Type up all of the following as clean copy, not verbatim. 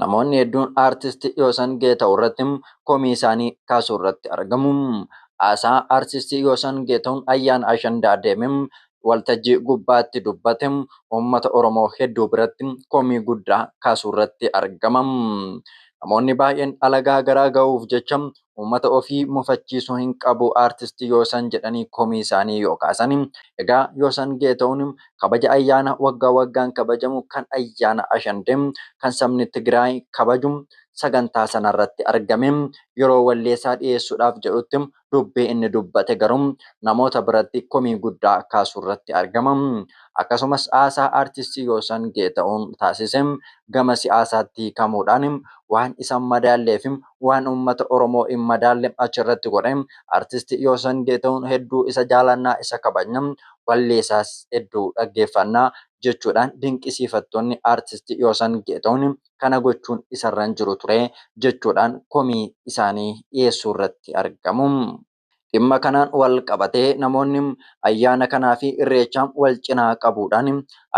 Namoonni hedduun aartistii Yoosan Geetahuun irratti komii isaanii kaasuu irratti argamu. Haasaa aartistii Yoosan Geetahuun ayyaana Ashandaa deemee waltajjii gubbaatti dubbate uummata Oromoo hedduu biratti komii guddaa kaasuu irratti argama. Namoonni baay'een alagaa garaa ga'uuf jecha uummata ofii mufachiisuu hin qabu aartistii Yoosan jedhanii komii isaanii yoo kaasan. Egaa Yoosan Geetahuun kabaja ayyaana waggaa waggaan kabajamu kan ayyaana Ashandee kan sabni Tigraay kabaju sagantaa sanarratti argame yeroo walleessaa dhiyeessuudhaaf jedhutti dubbii inni dubbate garuu namoota biratti komii guddaa kaasuu irratti argama. Akkasumas haasaa aartistii Yoosan Geetahuun taasise gama siyaasaatti hiikamuudhaan waan isa madaalleef waan uummata Oromoo hin madaalle achirratti godhe aartistii Yoosan Geetahuun hedduu isa jaalannaa isa kabajna walleessaas hedduu dhaggeeffannaa jechuudhaan dinqisiifattoonni aartistii Yoosan Geetahuun kana gochuun isarra hin jiru ture jechuudhaan komii isaanii dhiyeessuu irratti argamu. Dhimma kanaan wal qabatee namoonni ayyaana kanaa fi irreechaa wal cinaa qabuudhaan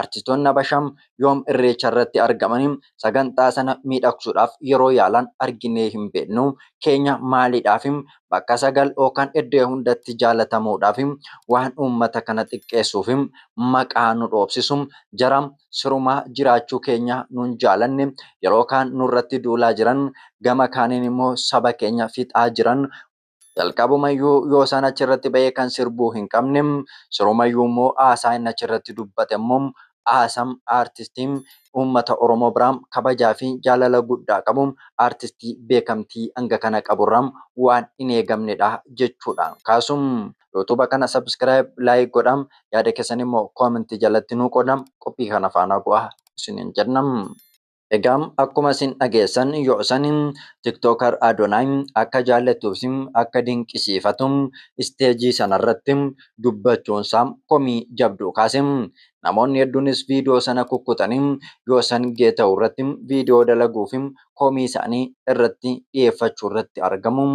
artistoonni Habashaa yoom irreecha irratti argaman sagantaa sana miidhagsuudhaaf yeroo yaalan arginee hin beeknu. Keenya maaliidhaaf bakka sagal yookaan iddoo hundatti jaalatamuudhaaf waan uummata kana xiqqeessuuf maqaa nu dhoofsisu jara sirumaa jiraachuu keenya nun jaalanne yeroo kaan nurratti duulaa jiran gama kaaniin immoo saba keenya fixaa jiran. Jalqabumayyuu Yoosan achirratti bahee kan sirbuu hin qabne sirumayyuu immoo haasaa inni achirratti dubbate immoo haasaan aartistiin uummata Oromoo biraan kabajaa fi jaalala guddaa qabu aartistii beekamtii hanga kana qaburraa waan hin eegamnedha jechuudhaan kaasum. YouTube kana subscribe like godhaa yaada keessan immoo comment jalatti nuu qoodaa qophii kana faana bu'aa isiniin jennam. Egaa akkuma isin dhageessan Yoosan tiktookar Adonaay akka jaallattuuf akka dinqisiifatu isteejii sanarratti dubbachuunsaa komii jabduu kaase. Namoonni hedduunis viidiyoo sana kukkutanii Yoosan Geetahuun irratti viidiyoo dalaguuf komii isaanii irratti dhiyeeffachuu irratti argamu.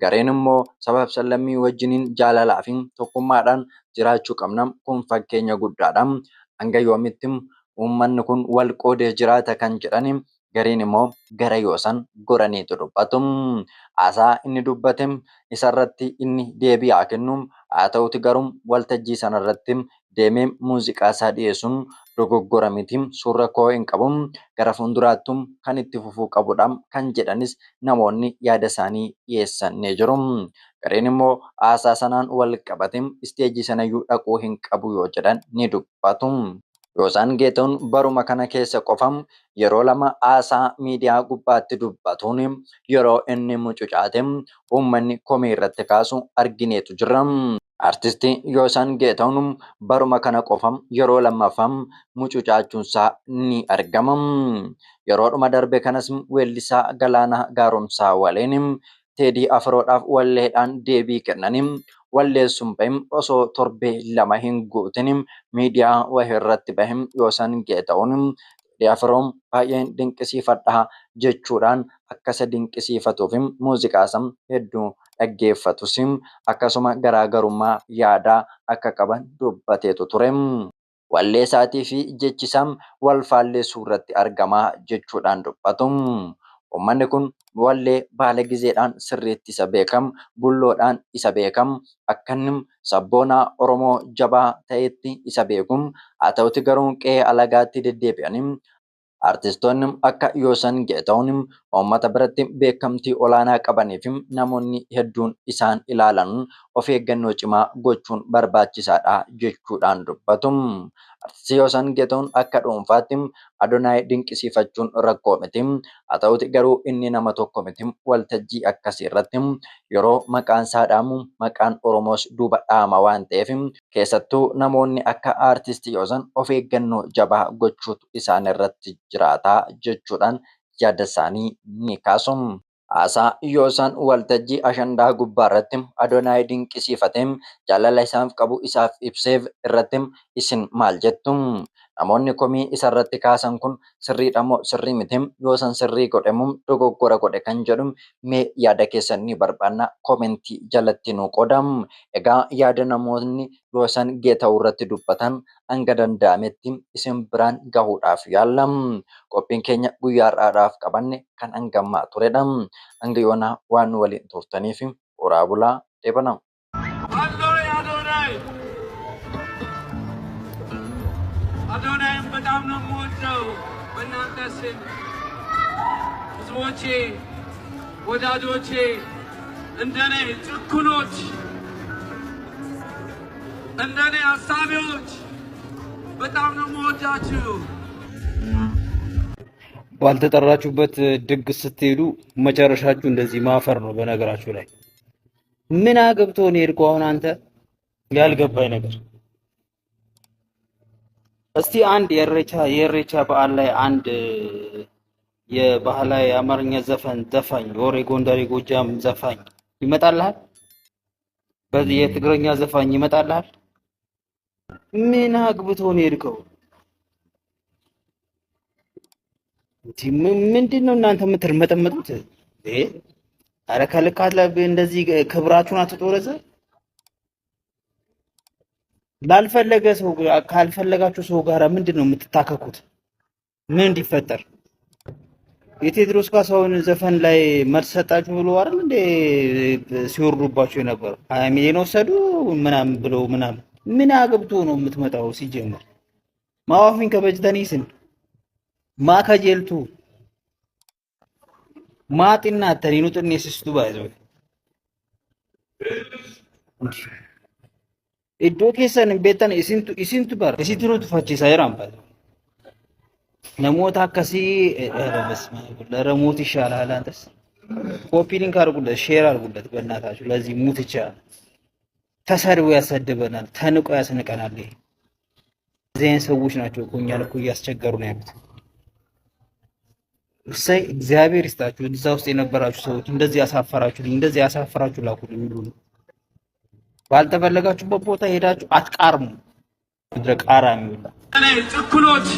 Gareen immoo sabab sallammii wajjiniin jaalalaa fi tokkummaadhaan jiraachuu qabna kun fakkeenya guddaadha. Hanga yoomitti uummanni kun wal qoodee jiraata kan jedhan gariin immoo gara Yoosan goraniitu dubbatu. Haasaa inni dubbate isarratti inni deebii haa kennu. Haa ta'uti garuu waltajjii sanarratti deemee muuziqaa isaa dhiyeessuun dogoggora miti suuraa koo hin qabu gara fuulduraattuu kan itti fufuu qabudha kan jedhanis namoonni yaada isaanii dhiyeessanii jiru. Gareen immoo haasaa sanaan wal qabate isteejii sanayyuu dhaquu hin qabu yoo jedhan ni dubbatu. Yoosan Geetahuun baruma kana keessa qofam yeroo lama haasaa miidiyaa gubbaatti dubbatuun yeroo inni mucucaate uummanni komii irratti kaasu argineetu jirra. Artistii Yoosan Geetahuun baruma kana qofam yeroo lammaffam mucucaachuunsaa ni argama. Yeroodhuma darbe kanas weellisaa Galaanaa Gaaromsaa waliin Teedii Afroodhaaf walleedhaan deebii kennanii walleessuun bahim osoo torbee lama hin guutin miidiyaa wahii irratti bahim Yoosan Geetahuun Teedii Afroon baay'een dinqisiifadha jechuudhaan akkasa dinqisiifatuuf muuziqaa isaa hedduu dhaggeeffatus akkasuma garaagarummaa yaadaa akka qaban dubbateetu ture. Walleessaatii fi jechisaa wal faalleessuu irratti argamaa jechuudhaan dubbatu. Uummanni kun wallee baala gizeedhaan sirriitti isa beekam bulloodhaan isa beekam akka inni sabboonaa Oromoo jabaa ta'etti isa beekum. Haa ta'uti garuu qe'ee alagaatti deddeebi'anii artistoonni akka Yoosan Geetahuun uummata biratti beekamtii olaanaa qabaniif namoonni hedduun isaan ilaalan of eeggannoo cimaa gochuun barbaachisaadha jechuudhaan dubbatu. Artistii Yoosan Geetahuun akka dhuunfaatti Adonaay dinqisiifachuun rakkoo miti. Haa ta'uti garuu inni nama tokko miti waltajjii akkasii irratti yeroo maqaan isaa dhaamu maqaan Oromoos duuba dhaama waan ta'eef keessattuu namoonni akka aartistii Yoosan of eeggannoo jabaa gochuutu isaan irratti jiraata jechuudhaan yaada isaanii ni kaasu. Haasaa Yoosan waltajjii Ashandaa gubbaa irratti Adonaay dinqisiifatee jaalala isaaf qabu isaaf ibseef irratti isin maal jettu? namoonni komii isarratti kaasan kun sirriidha moo sirrii mitim yoo san sirrii godhemum dogoggora godhe kan jedhu mee yaada keessan ni barbaanna komentii jalatti nu qodam. Egaa yaada namoonni yoo san Geetaa'oo irratti dubbatan hanga danda'ametti isin biraan gahuudhaaf yaallam. Qophiin keenya guyyaa har'aadhaaf qabanne kan hangammaa turedha. Hanga yoona waan waliin turtaniif horaa bulaa deebana. አዶናይም በጣም ነው የምወደው። በእናንተ ስም ህዝቦቼ፣ ወዳጆቼ፣ እንደኔ ጭኩኖች፣ እንደኔ አሳቢዎች በጣም ነው የምወዳችሁ። ባልተጠራችሁበት ድግስ ስትሄዱ መጨረሻችሁ እንደዚህ ማፈር ነው። በነገራችሁ ላይ ምን አገብቶ ነው የሄድከው? አሁን አንተ ያልገባኝ ነገር እስቲ አንድ የኢሬቻ በዓል ላይ አንድ የባህላዊ አማርኛ ዘፈን ዘፋኝ ወሬ ጎንደሬ ጎጃም ዘፋኝ ይመጣልሃል? በዚህ የትግረኛ ዘፋኝ ይመጣልሃል? ምን አግብቶ ነው የሄድከው? ምንድነው እናንተ የምትርመጠመጡት? አረ ከልካት ላይ እንደዚህ ክብራችሁን አትጦረዘ ላልፈለገ ሰው ካልፈለጋችሁ ሰው ጋር ምንድነው የምትታከኩት? ምን እንዲፈጠር የቴድሮስ ካሳሁን ዘፈን ላይ መልስ ሰጣችሁ ብሎ አይደል እንዴ ሲወርዱባችሁ የነበረው? 20 ሚሊዮን ወሰዱ ምናምን ብሎ ምናምን ምን አገብቶ ነው የምትመጣው? ሲጀምር ማዋፊን ከበጅተኒስን ማከጀልቱ ማጥና ተሪኑ ጥኔስስቱ ባይዘው iddoo keessan beektan isintu bara isintu nuti fachiisaa jiran baay'ee namoota akkasii ለረሞት ይሻላል። አንተስ ኮፒ ሊንክ አድርጉለት፣ ሼር አድርጉለት በእናታችሁ። ለዚህ ሙትቻ ተሰድቦ ያሰድበናል፣ ተንቆ ያስንቀናል። እዚህን ሰዎች ናቸው እኮ እኛን እኮ እያስቸገሩ ነው ያሉት። እሰይ እግዚአብሔር ይስጣችሁ። እዛ ውስጥ የነበራችሁ ሰዎች እንደዚህ ያሳፈራችሁልኝ፣ እንደዚህ ያሳፈራችሁ ላኩልኝ ሁሉ ባልተፈለጋችሁበት ቦታ ሄዳችሁ አትቃርሙ። ምድረ ቃራሚ ሁላ እኔ ጭኩኖች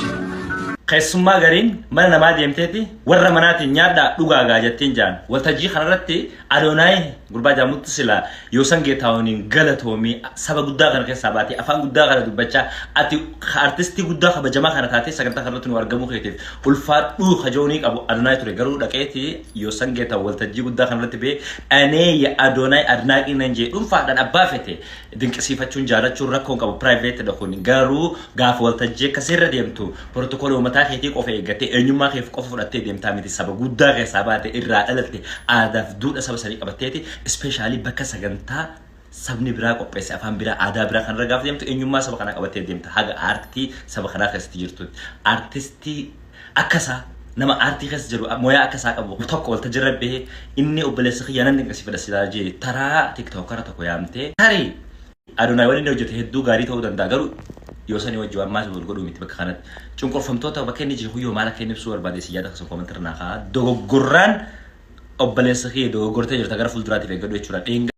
keessummaa gariin mana namaa deemteeti warra manaatiin nyaadhaa dhugaagaa jettiin jaan waltajjii kanarratti Adoonaay gurbaa jaamutti sila Yoosan Geetaa'ooniin galatoomii saba guddaa kana keessaa baatee afaan guddaa kana dubbachaa ati artistii guddaa kabajamaa kana taatee sagantaa kanarratti nu argamuu keetiif ulfaadhuu kajoonii qabu Adoonaay ture. Garuu dhaqeeti Yoosan Geetaa'oo waltajjii guddaa kanarratti bee anee ya Adoonaay adnaaqii nan jee dhuunfaadhaan abbaa fete dinqisiifachuun jaalachuun rakkoon qabu private dhaquni. Garuu gaafa waltajjii akkasirra deemtu protokoolee mataa keetii qofa eeggattee eenyummaa keef qofa fudhattee deemtaa miti. Saba guddaa keessaa baate irraa dhalatte aadaaf duudhaa saba sanii qabatteeti ispeeshaalii bakka sagantaa sabni biraa qopheesse afaan biraa aadaa biraa kan ragaaf deemtu eenyummaa saba kanaa qabattee deemta. Haga aartii saba kanaa keessatti jirtu aartistii akkasaa nama aartii keessa jiru mooyaa akkasaa qabu tokko waltajjii irra bahee inni obboleessa xiyyaanaan dinqisiifadha silaa jee taraa tiktokara tokko yaamtee tarii Adoonaay waliin hojjete hedduu gaarii ta'uu danda'a. Garuu Yoosan wajji waan maas wal godhuu miti bakka kanatti cunqurfamtoota bakka inni jiru huyyoo maal akka inni ibsuu barbaade si yaada akkasuma koomentirnaa kaa dogoggorraan obboleessa kee dogoggortee jirta gara fuulduraatiif eeggadhu jechuudha.